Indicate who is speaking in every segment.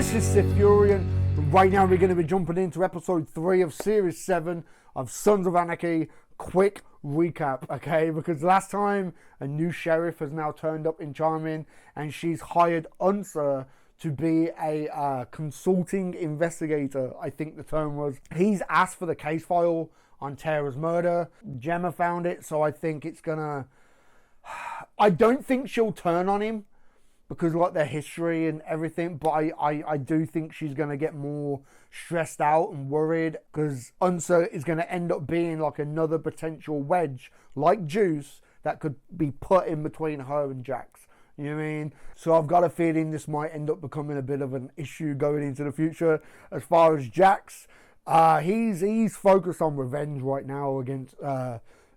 Speaker 1: This is SiTHFuRioN. Right now we're going to be jumping into episode 3 of series 7 of Sons of Anarchy. Quick recap, okay? Because last time a new sheriff has now turned up in Charming, and she's hired Unser to be a consulting investigator, I think the term was. He's asked for the case file on Tara's murder. Gemma found it, so I think it's gonna... I don't think she'll turn on him because like their history and everything, but I do think she's going to get more stressed out and worried because Unser is going to end up being like another potential wedge, like Juice, that could be put in between her and Jax. You know what I mean? So I've got a feeling this might end up becoming a bit of an issue going into the future. As far as Jax, he's focused on revenge right now against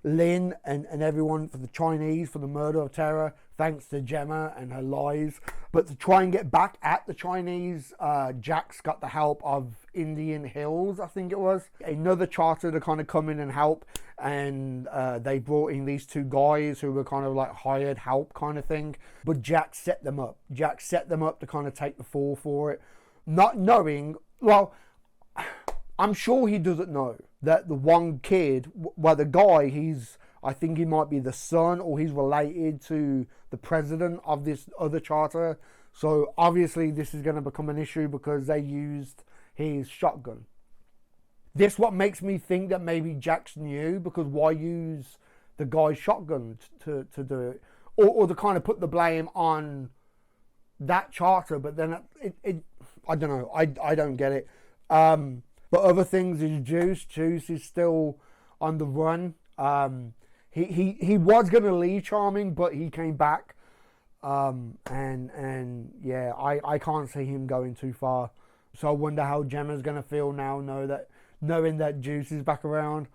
Speaker 1: Lin and everyone for the Chinese, for the murder of Tara, thanks to Gemma and her lies. But to try and get back at the Chinese, Jax got the help of Indian Hills, I think it was. Another charter to kind of come in and help, and they brought in these two guys who were kind of like hired help kind of thing. But Jax set them up. Jax set them up to kind of take the fall for it, not knowing, well, I'm sure he doesn't know that the one kid, well, the guy, I think he might be the son or he's related to the president of this other charter. So obviously this is going to become an issue because they used his shotgun. This what makes me think that maybe Jax knew, because why use the guy's shotgun to do it? Or to kind of put the blame on that charter, but then I don't know. I don't get it. But other things is Juice. Juice is still on the run. He was going to leave Charming, but he came back. And yeah, I can't see him going too far. So I wonder how Gemma's going to feel now, knowing that Juice is back around.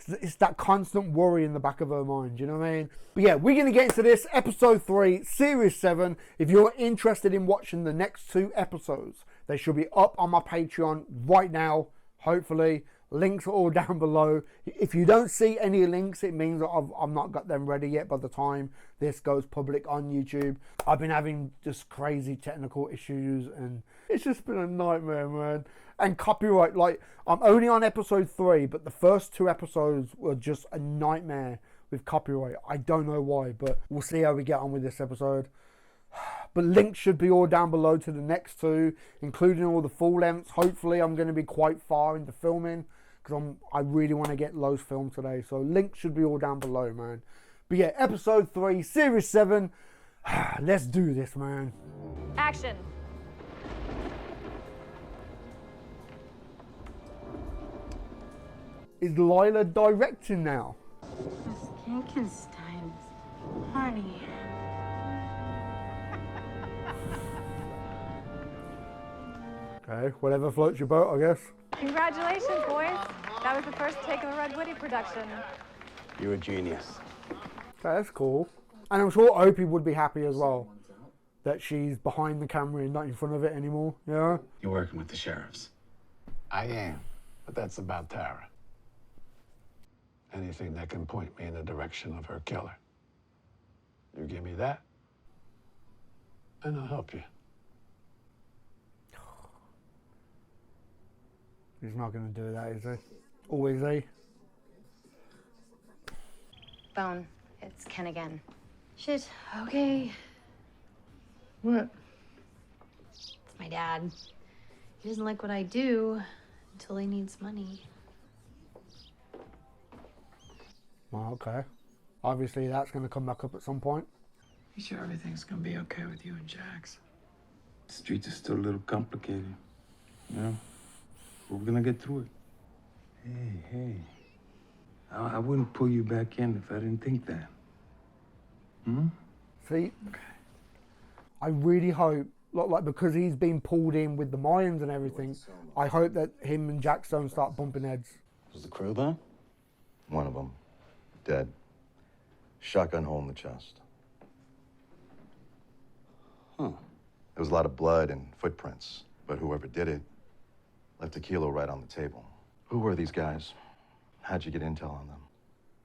Speaker 1: It's that constant worry in the back of her mind, you know what I mean? But yeah, we're going to get into this, episode 3, series 7. If you're interested in watching the next 2 episodes, they should be up on my Patreon right now. Hopefully, links are all down below. If you don't see any links, it means that I've not got them ready yet by the time this goes public on YouTube. I've been having just crazy technical issues and it's just been a nightmare, man. And copyright, like, I'm only on episode 3, but the first 2 episodes were just a nightmare with copyright. I don't know why, but we'll see how we get on with this episode. But links should be all down below to the next 2, including all the full lengths. Hopefully I'm going to be quite far into filming because I really want to get loads filmed today. So links should be all down below, man. But yeah, episode 3, series 7. Let's do this, man.
Speaker 2: Action.
Speaker 1: Is Lila directing now?
Speaker 3: Skankenstein's honey.
Speaker 1: Okay, whatever floats your boat, I guess.
Speaker 2: Congratulations, boys. That was the first take of a Red Woody production.
Speaker 4: You're a genius.
Speaker 1: Okay, that's cool. And I'm sure Opie would be happy as well that she's behind the camera and not in front of it anymore, yeah?
Speaker 4: You're working with the sheriffs.
Speaker 5: I am, but that's about Tara. Anything that can point me in the direction of her killer. You give me that, and I'll help you.
Speaker 1: He's not going to do that, is he? Or is he?
Speaker 3: Bone, it's Ken again. Shit, okay. What? It's my dad. He doesn't like what I do until he needs money.
Speaker 1: Well, okay. Obviously, that's going to come back up at some point.
Speaker 6: You sure everything's gonna be okay with you and Jax?
Speaker 4: The streets are still a little complicated. You know? But we're gonna get through it. Hey. I wouldn't pull you back in if I didn't think that.
Speaker 1: See? Okay. I really hope, like because he's been pulled in with the Mayans and everything, I hope that him and Jax don't start bumping heads.
Speaker 7: Was the crew there? One of them. Dead. Shotgun hole in the chest. Huh. There was a lot of blood and footprints, but whoever did it left a kilo right on the table. Who were these guys? How'd you get intel on them?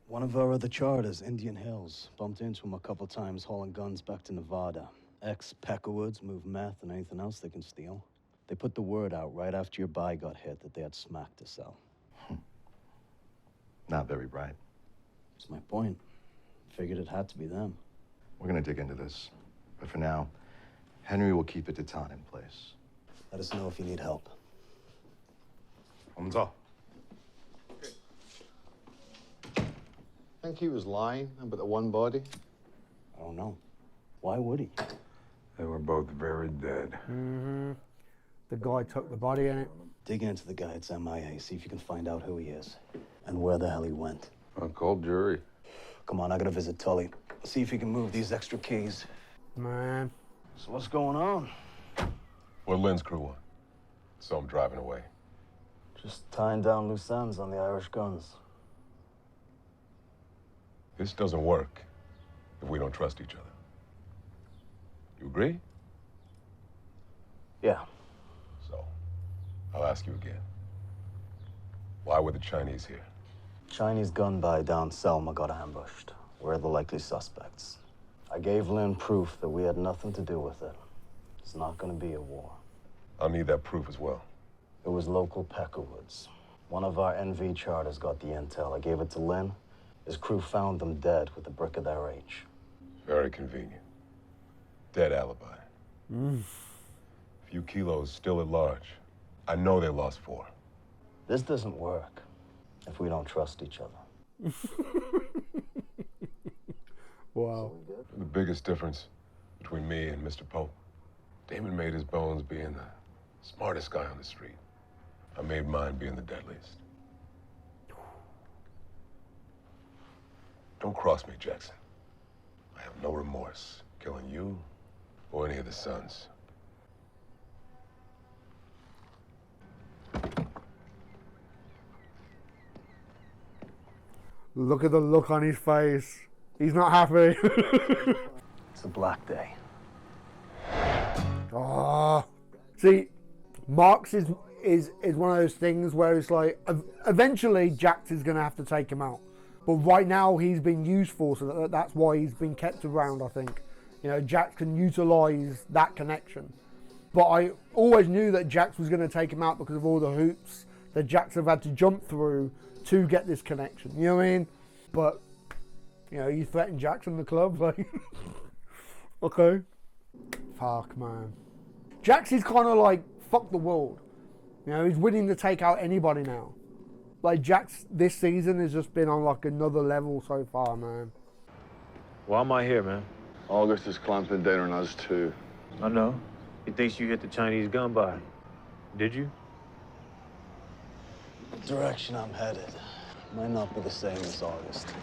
Speaker 8: One of our other charters, Indian Hills, bumped into him a couple times hauling guns back to Nevada. Ex-Peckerwoods move meth and anything else they can steal. They put the word out right after your buy got hit that they had smack to sell.
Speaker 7: Not very bright.
Speaker 8: That's my point. Figured it had to be them.
Speaker 7: We're gonna dig into this. But for now, Henry will keep a Titan in place.
Speaker 8: Let us know if you need help.
Speaker 7: All.
Speaker 5: Think he was lying about the one body?
Speaker 8: I don't know. Why would he?
Speaker 4: They were both very dead.
Speaker 1: Mm-hmm. The guy took the body in it.
Speaker 8: Dig into the guy that's MIA, see if you can find out who he is and where the hell he went.
Speaker 4: A cold jury.
Speaker 8: Come on, I gotta visit Tully. See if he can move these extra keys.
Speaker 1: Man.
Speaker 8: So what's going on?
Speaker 9: Well, Lynn's crew on. So I'm driving away.
Speaker 8: Just tying down loose ends on the Irish guns.
Speaker 9: This doesn't work if we don't trust each other. You agree?
Speaker 8: Yeah.
Speaker 9: So, I'll ask you again. Why were the Chinese here?
Speaker 8: Chinese gun buy down Selma got ambushed. We're the likely suspects. I gave Lynn proof that we had nothing to do with it. It's not gonna be a war.
Speaker 9: I'll need that proof as well.
Speaker 8: It was local Peckerwoods. One of our NV charters got the intel. I gave it to Lynn. His crew found them dead with a brick of their age.
Speaker 9: Very convenient. Dead alibi. Few kilos still at large. I know they lost 4.
Speaker 8: This doesn't work if we don't trust each other.
Speaker 1: Wow.
Speaker 9: The biggest difference between me and Mr. Pope, Damon made his bones being the smartest guy on the street. I made mine being the deadliest. Don't cross me, Jackson. I have no remorse killing you or any of the sons.
Speaker 1: Look at the look on his face. He's not happy.
Speaker 8: It's a black day.
Speaker 1: Oh. See, Marks is one of those things where it's like, eventually Jax is going to have to take him out. But right now he's been useful, so that's why he's been kept around, I think. You know, Jax can utilize that connection. But I always knew that Jax was going to take him out because of all the hoops that Jax have had to jump through to get this connection. You know what I mean? But, you know, you threaten Jax in the club, like, okay. Fuck, man. Jax is kind of like, fuck the world. You know, he's willing to take out anybody now. Like, Jax this season has just been on like another level so far, man.
Speaker 10: Why am I here, man?
Speaker 5: August is clamping down on us too.
Speaker 10: I know. He thinks you hit the Chinese gun buy. Did you?
Speaker 8: The direction I'm headed might not be the same as August.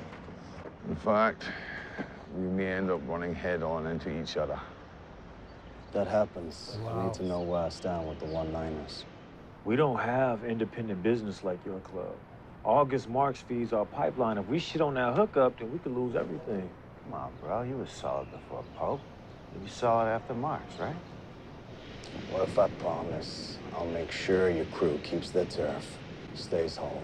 Speaker 5: In fact, we may end up running head on into each other.
Speaker 8: If that happens, I need to know where I stand with the 1-9ers.
Speaker 10: We don't have independent business like your club. August Marks feeds our pipeline. If we shit on that hookup, then we could lose everything.
Speaker 11: Come on, bro. You was solid before Pope. You be solid after Marks, right?
Speaker 8: What if I promise I'll make sure your crew keeps their turf, stays whole?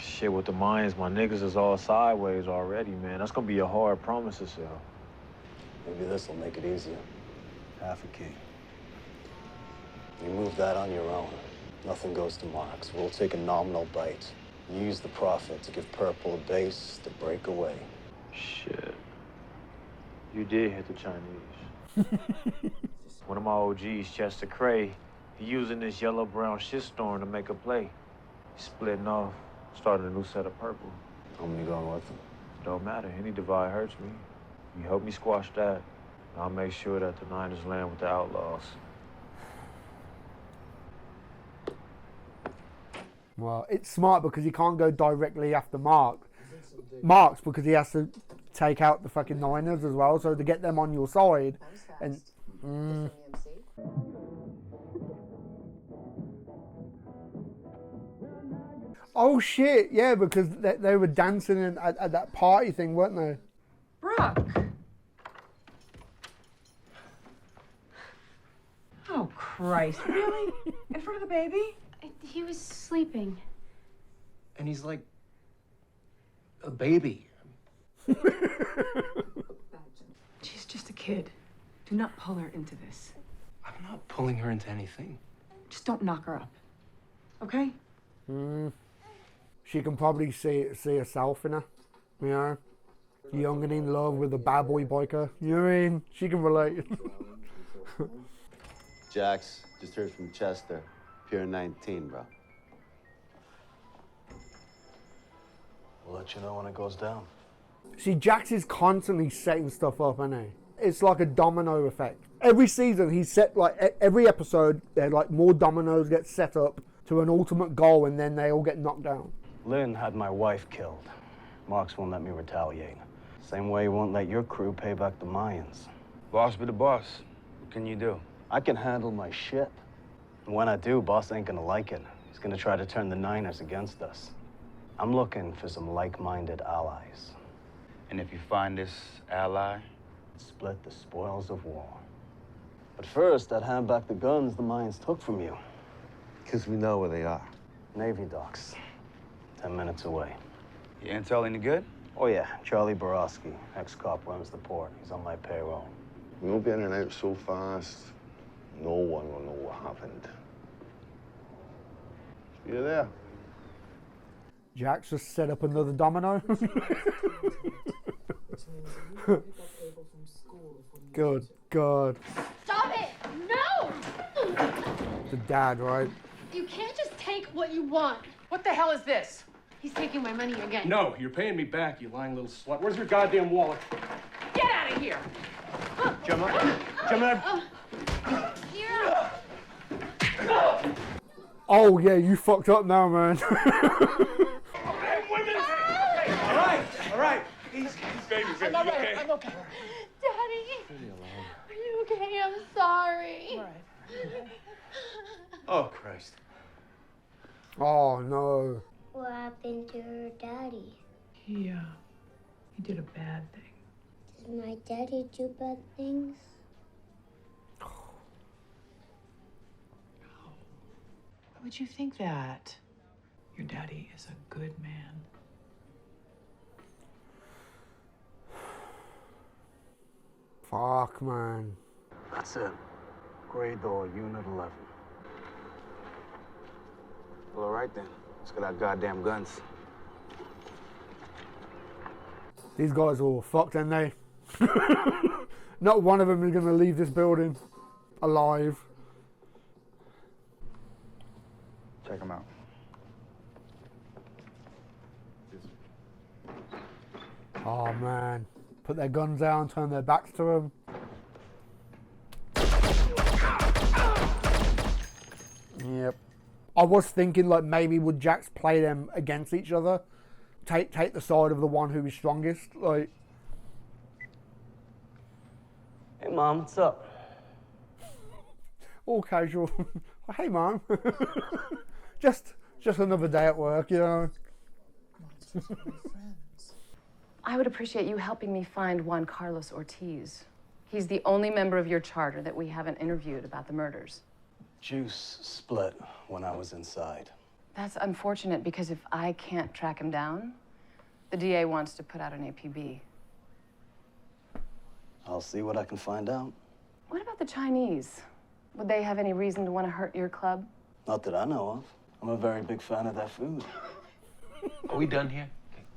Speaker 10: Shit, with the mines, my niggas is all sideways already, man. That's gonna be a hard promise to sell.
Speaker 8: Maybe this will make it easier. Half a key. You move that on your own. Nothing goes to Marks. We'll take a nominal bite. Use the profit to give Purple a base to break away.
Speaker 10: Shit. You did hit the Chinese. One of my OGs, Chester Cray, he using this yellow-brown shitstorm to make a play. He's splitting off, started a new set of purple.
Speaker 8: How many going with him?
Speaker 10: Don't matter. Any divide hurts me. You help me squash that, and I'll make sure that the Niners land with the Outlaws.
Speaker 1: Well, it's smart because he can't go directly after Marks because he has to take out the fucking Niners as well. So to get them on your side, and oh shit, yeah, because they were dancing at that party thing, weren't they?
Speaker 6: Brooke. Oh, Christ. Really? In front of the baby?
Speaker 3: He was sleeping.
Speaker 12: And he's like a baby.
Speaker 6: She's just a kid. Do not pull her into this.
Speaker 12: I'm I'm not pulling her into anything.
Speaker 6: Just don't knock her up. Okay?
Speaker 1: She can probably see herself in her, you know? Young and in love with a bad boy biker. You know what I mean? She can relate.
Speaker 11: Jax, just heard from Chester. Pier 19, bro. We'll let you know when it goes down.
Speaker 1: See, Jax is constantly setting stuff up, isn't he? It's like a domino effect. Every season, he's set, like, every episode, like, more dominoes get set up to an ultimate goal, and then they all get knocked down.
Speaker 8: Lynn had my wife killed. Marks won't let me retaliate. Same way he won't let your crew pay back the Mayans.
Speaker 11: Boss be the boss. What can you do?
Speaker 8: I can handle my shit. And when I do, boss ain't gonna like it. He's gonna try to turn the Niners against us. I'm looking for some like-minded allies.
Speaker 11: And if you find this ally?
Speaker 8: Split the spoils of war. But first, I'd hand back the guns the Mayans took from you.
Speaker 11: Because we know where they are.
Speaker 8: Navy docks. 10 minutes away.
Speaker 11: Your intel any good?
Speaker 8: Oh yeah, Charlie Borowski, ex-cop, runs the port. He's on my payroll.
Speaker 5: We'll be in and out so fast, no one will know what happened. See you there.
Speaker 1: Jax just set up another domino. Good God.
Speaker 3: Stop it! No!
Speaker 1: The dad, right?
Speaker 3: You can't just take what you want.
Speaker 6: What the hell is this?
Speaker 3: He's taking my money again.
Speaker 12: No, you're paying me back, you lying little slut. Where's your goddamn wallet?
Speaker 6: Get out of here!
Speaker 12: Gemma? Gemma?
Speaker 3: Here.
Speaker 1: Oh, yeah, you fucked up now, man.
Speaker 12: All right. Easy.
Speaker 9: Baby,
Speaker 6: I'm all right.
Speaker 9: okay?
Speaker 6: I'm okay.
Speaker 3: Daddy. Are you okay? I'm sorry.
Speaker 6: All right.
Speaker 12: Oh, Christ.
Speaker 1: Oh, no.
Speaker 13: What happened to her daddy?
Speaker 6: He did a bad thing.
Speaker 13: Does my daddy do bad things?
Speaker 6: Why would you think that? Your daddy is a good man.
Speaker 1: Fuck, man.
Speaker 8: That's it. Grade door, Unit 11.
Speaker 11: Well, all right then. Let's get our goddamn guns.
Speaker 1: These guys are all fucked, aren't they? Not one of them is going to leave this building alive.
Speaker 11: Check them out.
Speaker 1: Oh, man. Put their guns down, turn their backs to them. Yep. I was thinking, like, maybe would Jax play them against each other? Take the side of the one who is strongest, like...
Speaker 8: Hey, Mom, what's up?
Speaker 1: All casual. Hey, Mom. just another day at work, you know?
Speaker 14: I would appreciate you helping me find Juan Carlos Ortiz. He's the only member of your charter that we haven't interviewed about the murders.
Speaker 8: Juice split when I was inside.
Speaker 14: That's unfortunate because if I can't track him down, the DA wants to put out an APB.
Speaker 8: I'll see what I can find out.
Speaker 14: What about the Chinese? Would they have any reason to want to hurt your club?
Speaker 8: Not that I know of. I'm a very big fan of that food.
Speaker 11: Are we done here?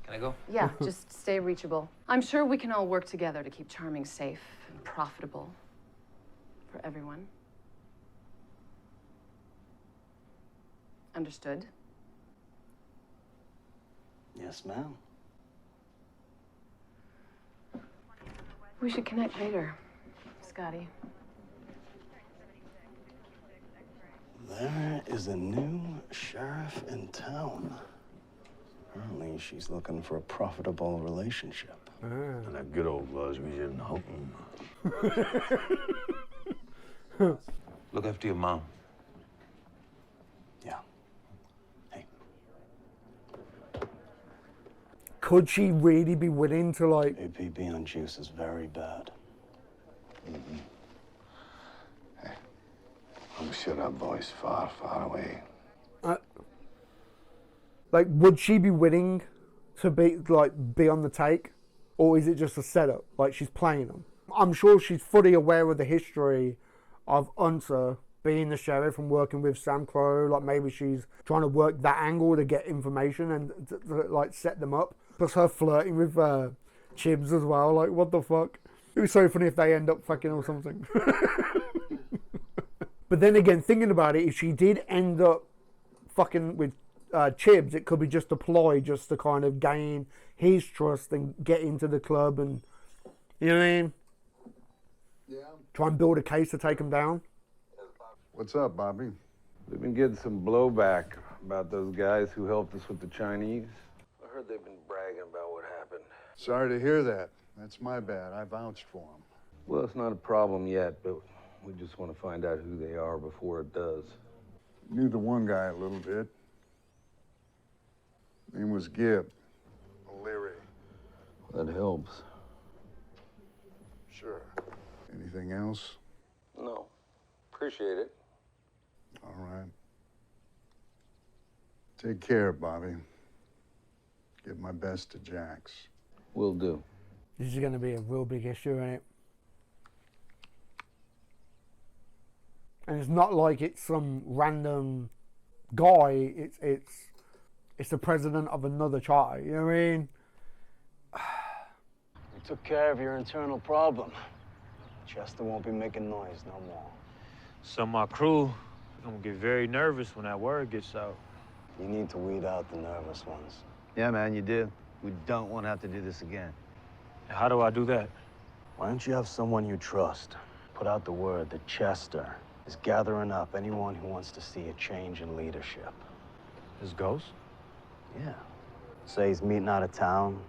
Speaker 11: Can I go?
Speaker 14: Yeah, just stay reachable. I'm sure we can all work together to keep Charming safe and profitable for everyone. Understood?
Speaker 8: Yes, ma'am.
Speaker 14: We should connect later, Scotty.
Speaker 8: There is a new sheriff in town. Apparently, she's looking for a profitable relationship.
Speaker 5: And that good old Glaswegian hunting.
Speaker 11: Look after your mom.
Speaker 8: Yeah. Hey.
Speaker 1: Could she really be willing to, like...
Speaker 8: APB on Juice is very bad.
Speaker 5: Hey, I'm sure that boy's far, far away.
Speaker 1: Like, would she be willing to be on the take? Or is it just a setup? Like, she's playing them? I'm sure she's fully aware of the history of Unser being the sheriff and working with Sam Crow. Like maybe she's trying to work that angle to get information and to like set them up. Plus her flirting with Chibs as well. Like what the fuck? It was so funny if they end up fucking or something. But then again, thinking about it, if she did end up fucking with Chibs, it could be just a ploy just to kind of gain his trust and get into the club and, you know what I mean? Yeah. Try and build a case to take him down.
Speaker 5: What's up, Bobby?
Speaker 4: We've been getting some blowback about those guys who helped us with the Chinese.
Speaker 11: I heard they've been bragging about what happened.
Speaker 5: Sorry to hear that. That's my bad. I vouched for them.
Speaker 4: Well, it's not a problem yet, but we just want to find out who they are before it does.
Speaker 5: Knew the one guy a little bit. Name was Gibb. O'Leary.
Speaker 4: That helps.
Speaker 5: Sure. Anything else?
Speaker 4: No. Appreciate it.
Speaker 5: All right. Take care, Bobby. Give my best to Jax.
Speaker 4: Will do.
Speaker 1: This is going to be a real big issue, isn't it? And it's not like it's some random guy. It's the president of another charter. You know what I mean?
Speaker 8: We took care of your internal problem. Chester won't be making noise no more.
Speaker 10: Some of my crew are gonna get very nervous when that word gets out.
Speaker 8: You need to weed out the nervous ones.
Speaker 11: Yeah, man, you do. We don't want to have to do this again.
Speaker 10: How do I do that?
Speaker 8: Why don't you have someone you trust put out the word that Chester is gathering up anyone who wants to see a change in leadership?
Speaker 10: His ghost?
Speaker 8: Yeah. Say he's meeting out of town,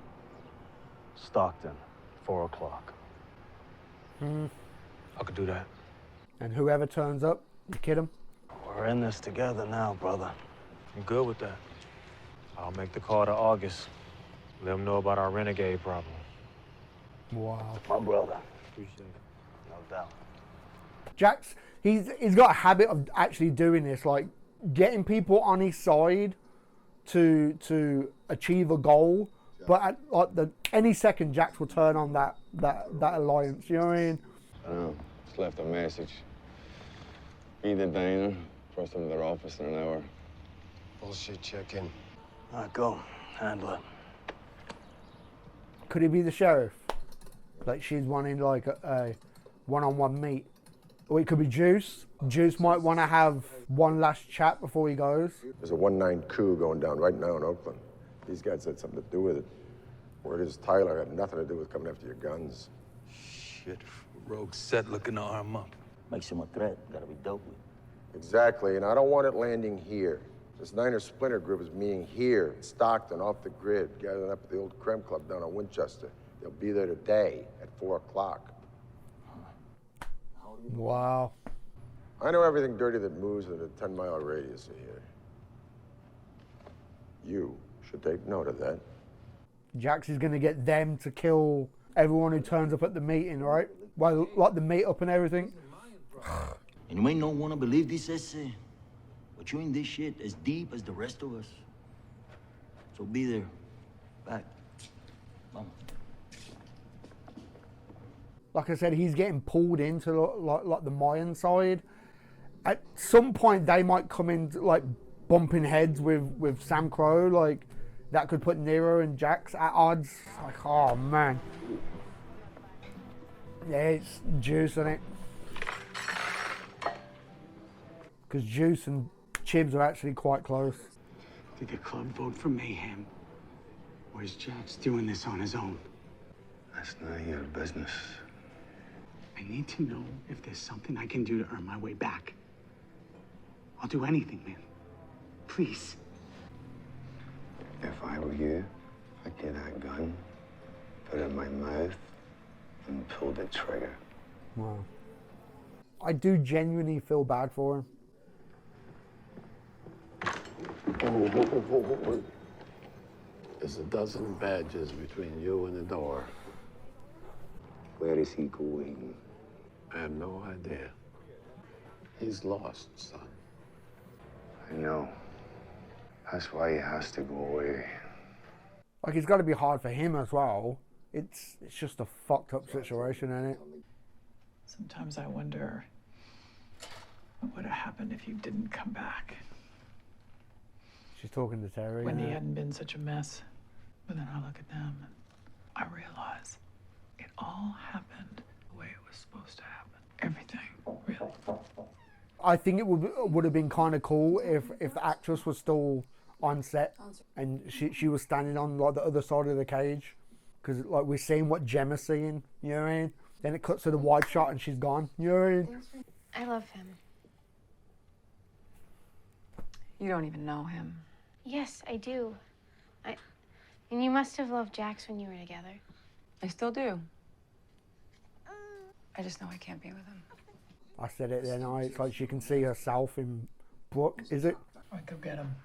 Speaker 8: Stockton, 4 o'clock.
Speaker 10: I could do that.
Speaker 1: And whoever turns up, you kid him.
Speaker 8: We're in this together now, brother.
Speaker 10: I'm good with that. I'll make the call to August. Let him know about our renegade problem.
Speaker 1: Wow.
Speaker 8: My brother.
Speaker 10: Appreciate it.
Speaker 8: No doubt.
Speaker 1: Jax, he's got a habit of actually doing this, like getting people on his side to achieve a goal. Yeah. But at like any second, Jax will turn on that alliance. You know what I mean?
Speaker 9: Just left a message. Be the diner. First into their office in an hour. Bullshit check-in.
Speaker 8: All right, go. Handle it.
Speaker 1: Could he be the sheriff? Like she's wanting like a one-on-one meet. Or it could be Juice. Juice might want to have one last chat before he goes.
Speaker 15: There's a 1-9 coup going down right now in Oakland. These guys had something to do with it. Word is Tyler had nothing to do with coming after your guns.
Speaker 16: Shit, rogue set looking to arm up.
Speaker 11: Makes him a threat. Gotta be dealt with.
Speaker 15: Exactly, and I don't want it landing here. This Niner Splinter Group is meeting here in Stockton, off the grid, gathering up at the old Creme Club down on Winchester. They'll be there today at 4 o'clock.
Speaker 1: Wow.
Speaker 15: I know everything dirty that moves in a 10-mile radius of here. You should take note of that.
Speaker 1: Jax is going to get them to kill everyone who turns up at the meeting, right? Well, like the meet-up and everything.
Speaker 11: And you may not want to believe this essay, but you're in this shit as deep as the rest of us. So be there. Back. Vamos.
Speaker 1: Like I said, he's getting pulled into like the Mayan side. At some point, they might come in like bumping heads with Sam Crow. Like that could put Nero and Jax at odds. Like, oh man. Yeah, it's Juice, isn't it? Because Juice and Chibs are actually quite close.
Speaker 17: Did the club vote for mayhem? Or is Jax doing this on his own?
Speaker 9: That's none of your business.
Speaker 17: I need to know if there's something I can do to earn my way back. I'll do anything, man. Please.
Speaker 9: If I were you, I'd get that gun, put it in my mouth, and pull the trigger.
Speaker 1: Wow. I do genuinely feel bad for him.
Speaker 5: There's a dozen badges between you and the door.
Speaker 9: Where is he going?
Speaker 5: I have no idea. He's lost, son.
Speaker 9: I know. That's why he has to go away.
Speaker 1: Like, it's got to be hard for him as well. It's just a fucked up situation, isn't it?
Speaker 6: Sometimes I wonder What would have happened if you didn't come back?
Speaker 1: She's talking to Terry.
Speaker 6: When he
Speaker 1: yeah.
Speaker 6: hadn't been such a mess. But then I look at them and I realize it all happened the way it was supposed to happen. Everything, really.
Speaker 1: I think it would have been kind of cool if the actress was still on set and she was standing on like the other side of the cage, because like we're seeing what Gemma's seeing, you know what I mean? Then it cuts to the wide shot and she's gone, you know what I mean?
Speaker 3: I love him.
Speaker 14: You don't even know him.
Speaker 3: Yes, I do. And you must have loved Jax when you were together.
Speaker 14: I still do. I just know I can't be with him.
Speaker 1: I said it then, it's like she can see herself in Brooke, is it?
Speaker 6: All right, go get him.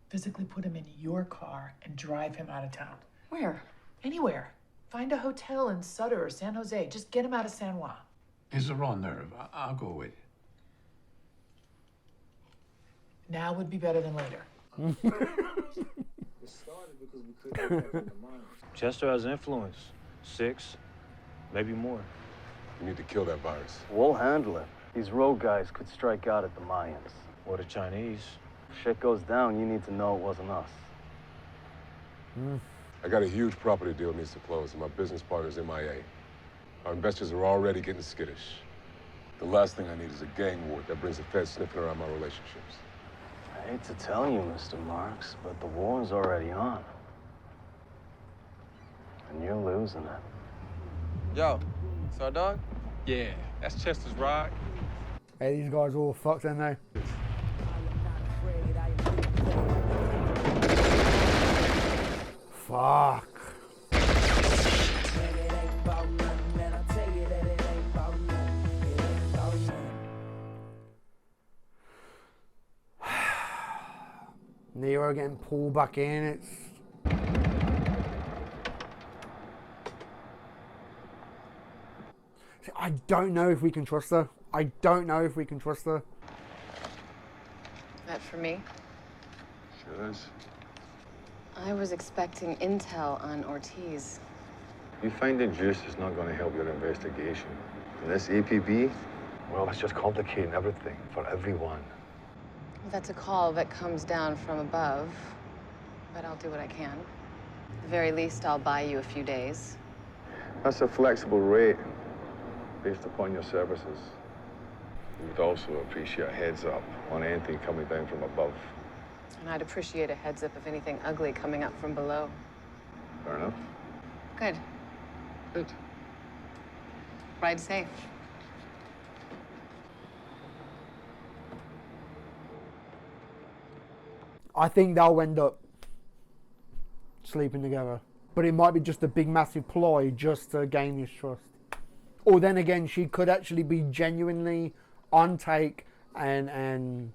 Speaker 6: Physically put him in your car and drive him out of town.
Speaker 14: Where?
Speaker 6: Anywhere. Find a hotel in Sutter or San Jose. Just get him out of San Juan.
Speaker 5: He's a raw nerve. I'll go with you.
Speaker 6: Now would be better than later.
Speaker 10: Chester has influence. 6, maybe more.
Speaker 9: We need to kill that virus.
Speaker 8: We'll handle it. These rogue guys could strike out at the Mayans.
Speaker 10: Or the Chinese.
Speaker 8: If shit goes down, you need to know it wasn't us.
Speaker 9: I got a huge property deal needs to close, and my business partner's MIA. Our investors are already getting skittish. The last thing I need is a gang war that brings the feds sniffing around my relationships.
Speaker 8: I hate to tell you, Mr. Marks, but the war's already on. And you're losing it.
Speaker 12: Yo, it's our dog?
Speaker 16: Yeah, that's Chester's ride.
Speaker 1: Hey, these guys are all fucked, aren't they? Fuck. Nero getting pulled back in, it's... See, I don't know if we can trust her. I don't know if we can trust her.
Speaker 14: That for me?
Speaker 9: Sure is.
Speaker 14: I was expecting intel on Ortiz.
Speaker 7: You finding juice is not going to help your investigation. And this APB, well, it's just complicating everything for everyone.
Speaker 14: Well, that's a call that comes down from above, but I'll do what I can. At the very least, I'll buy you a few days.
Speaker 7: That's a flexible rate based upon your services. We would also appreciate a heads up on anything coming down from above.
Speaker 14: And I'd appreciate a heads up of anything ugly coming up from below.
Speaker 7: Fair enough.
Speaker 14: Good.
Speaker 7: Good.
Speaker 14: Ride safe.
Speaker 1: I think they'll end up sleeping together. But it might be just a big, massive ploy just to gain his trust. Or then again, she could actually be genuinely on take and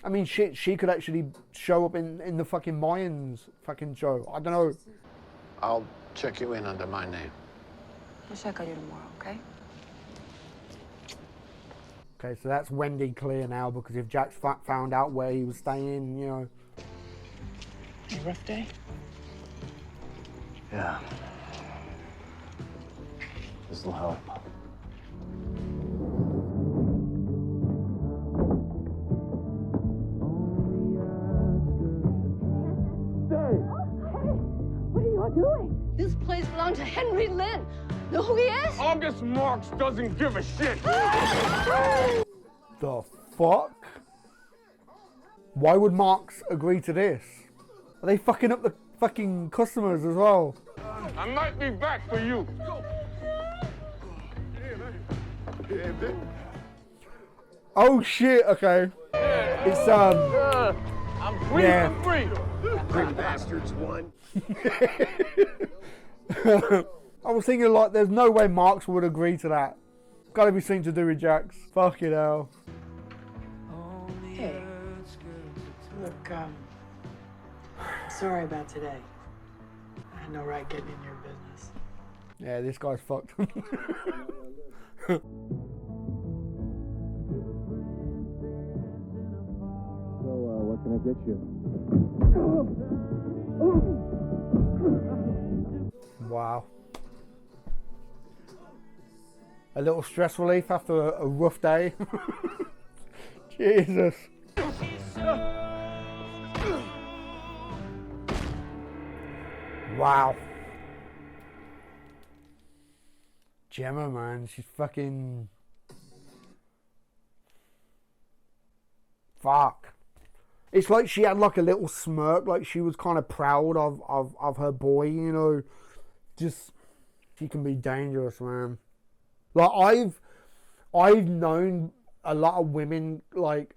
Speaker 1: I mean, shit, she could actually show up in the fucking Mayans fucking show. I don't know.
Speaker 5: I'll check you in under my name.
Speaker 14: I'll check on you tomorrow, okay?
Speaker 1: Okay, so that's Wendy clear now, because if Jack's found out where he was staying, you know.
Speaker 6: A rough day?
Speaker 8: Yeah. This'll help.
Speaker 18: What are you doing? This place belonged to Henry Lynn. Know who he is?
Speaker 12: August Marks doesn't give a shit.
Speaker 1: The fuck? Why would Marks agree to this? Are they fucking up the fucking customers as well?
Speaker 12: I might be back for you.
Speaker 1: Oh shit, okay. It's
Speaker 12: I'm free
Speaker 1: yeah.
Speaker 12: free.
Speaker 15: Quick bastards won.
Speaker 1: I was thinking like there's no way Marks would agree to that. Gotta be something to do with Jax. Fucking hell.
Speaker 6: Hey. Look, sorry about today. I had no right getting in your business.
Speaker 1: Yeah, this guy's fucked.
Speaker 8: So, what can I get you?
Speaker 1: Wow. A little stress relief after a rough day. Jesus. Wow. Gemma, man, she's fucking... Fuck. It's like she had like a little smirk, like she was kind of proud of her boy, you know. Just, she can be dangerous, man. Like, I've known a lot of women, like...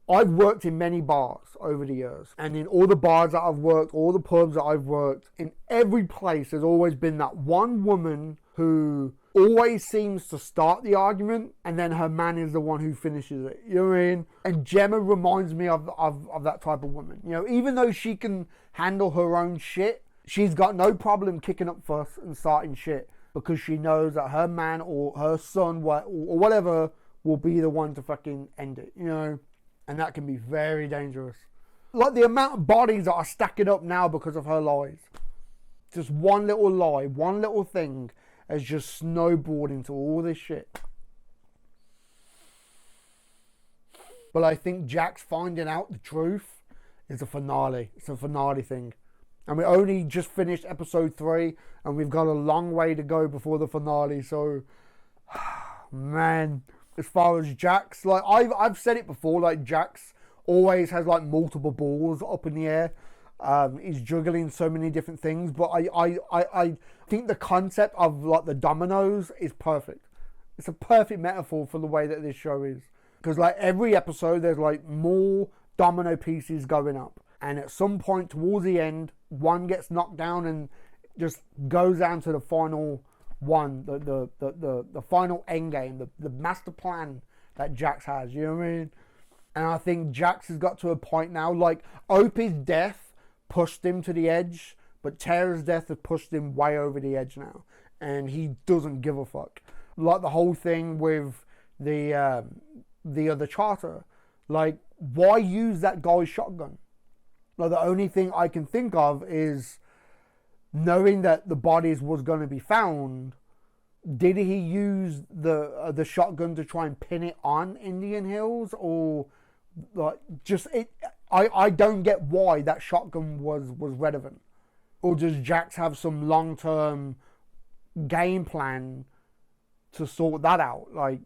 Speaker 1: I've worked in many bars over the years, and in all the bars that I've worked, all the pubs that I've worked, in every place there's always been that one woman who always seems to start the argument, and then her man is the one who finishes it. You know what I mean? And Gemma reminds me of that type of woman. You know, even though she can handle her own shit, she's got no problem kicking up fuss and starting shit because she knows that her man or her son or whatever will be the one to fucking end it. You know? And that can be very dangerous. Like the amount of bodies that are stacking up now because of her lies. Just one little lie, one little thing has just snowballed into all this shit. But I think Jack's finding out the truth is a finale. It's a finale thing. And we only just finished episode 3 and we've got a long way to go before the finale. So, man... As far as Jax, like I've said it before, like Jax always has like multiple balls up in the air. He's juggling so many different things, but I think the concept of like the dominoes is perfect. It's a perfect metaphor for the way that this show is, because like every episode there's like more domino pieces going up, and at some point towards the end, one gets knocked down and just goes down to the final one, the final end game, the master plan that Jax has, you know what I mean? And I think Jax has got to a point now, like Opie's death pushed him to the edge, but Tara's death has pushed him way over the edge now, and he doesn't give a fuck. Like the whole thing with the other charter, like why use that guy's shotgun? Like the only thing I can think of is, knowing that the bodies was going to be found, did he use the shotgun to try and pin it on Indian Hills, or like just it? I don't get why that shotgun was relevant, or does Jax have some long-term game plan to sort that out? Like,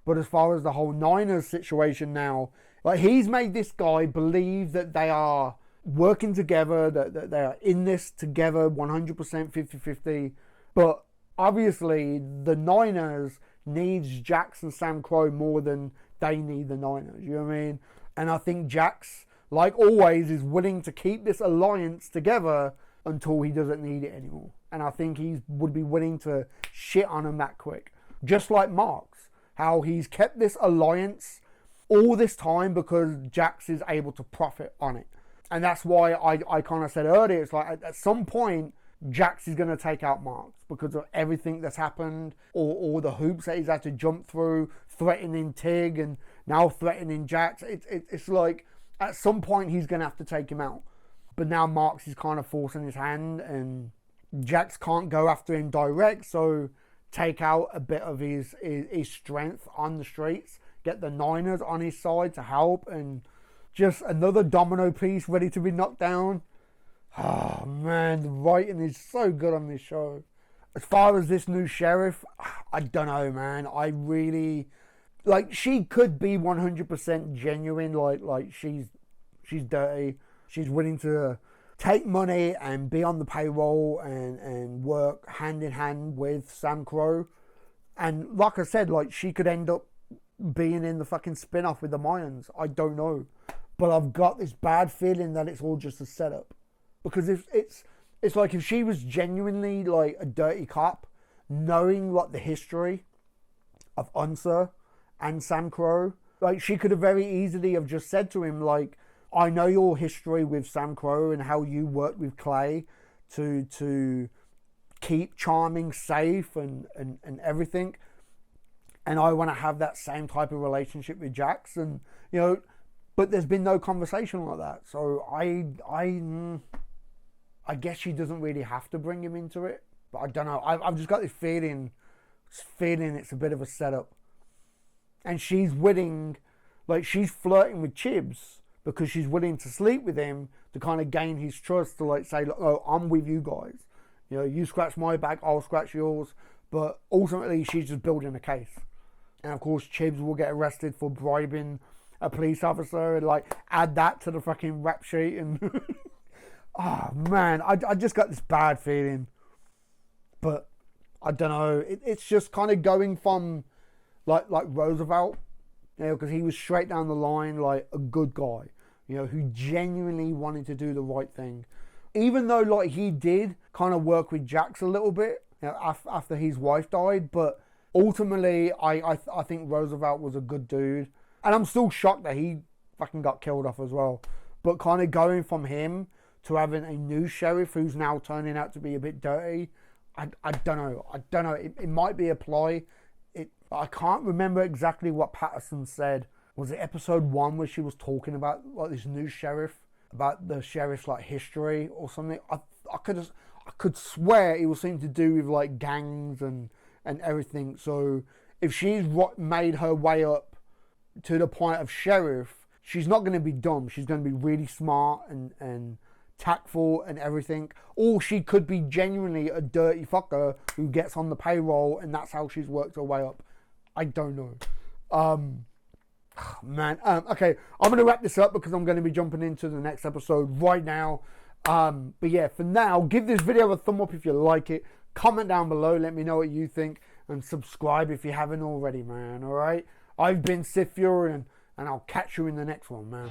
Speaker 1: but as far as the whole Niners situation now, like he's made this guy believe that they are working together, that they are in this together 100% 50-50, but obviously the Niners needs Jax and Sam Crow more than they need the Niners, you know what I mean? And I think Jax, like always, is willing to keep this alliance together until he doesn't need it anymore, and I think he would be willing to shit on him that quick, just like Marks, how he's kept this alliance all this time because Jax is able to profit on it. And that's why I kind of said earlier, it's like at some point, Jax is going to take out Marks because of everything that's happened, or the hoops that he's had to jump through, threatening Tig and now threatening Jax. It's like at some point he's going to have to take him out. But now Marks is kind of forcing his hand, and Jax can't go after him direct, so take out a bit of his strength on the streets, get the Niners on his side to help, and just another domino piece ready to be knocked down. Oh man, the writing is so good on this show. As far as this new sheriff, I don't know, man. I really, like, she could be 100% genuine. Like she's dirty. She's willing to take money and be on the payroll and work hand in hand with Sam Crow. And like I said, like she could end up being in the fucking spin-off with the Mayans. I don't know. But I've got this bad feeling that it's all just a setup. Because if it's like if she was genuinely like a dirty cop, knowing like the history of Unser and Sam Crow, like she could have very easily have just said to him, like, I know your history with Sam Crow and how you worked with Clay to keep Charming safe and everything. And I want to have that same type of relationship with Jax, and you know, but there's been no conversation like that. So I guess she doesn't really have to bring him into it. But I don't know. I've just got this feeling it's a bit of a setup. And she's willing, like she's flirting with Chibs because she's willing to sleep with him to kind of gain his trust, to like say, look, oh, I'm with you guys. You know, you scratch my back, I'll scratch yours. But ultimately, she's just building a case. And of course, Chibs will get arrested for bribing a police officer and like add that to the fucking rap sheet. And oh man, I just got this bad feeling. But I don't know. It's just kind of going from like Roosevelt, you know, because he was straight down the line, like a good guy, you know, who genuinely wanted to do the right thing. Even though like he did kind of work with Jax a little bit, you know, after his wife died, but ultimately I think Roosevelt was a good dude. And I'm still shocked that he fucking got killed off as well. But kind of going from him to having a new sheriff who's now turning out to be a bit dirty, I don't know. It might be a ploy. I can't remember exactly what Patterson said. Was it episode 1 where she was talking about like this new sheriff, about the sheriff's like history or something? I could swear it was something to do with like gangs and everything. So if she's made her way up to the point of sheriff, she's not going to be dumb. She's going to be really smart and tactful and everything. Or she could be genuinely a dirty fucker who gets on the payroll and that's how she's worked her way up. I don't know. Man. Okay, I'm going to wrap this up because I'm going to be jumping into the next episode right now. But yeah, for now, give this video a thumb up if you like it. Comment down below, let me know what you think. And subscribe if you haven't already, man. Alright? I've been SiTHFuRion, and I'll catch you in the next one, man.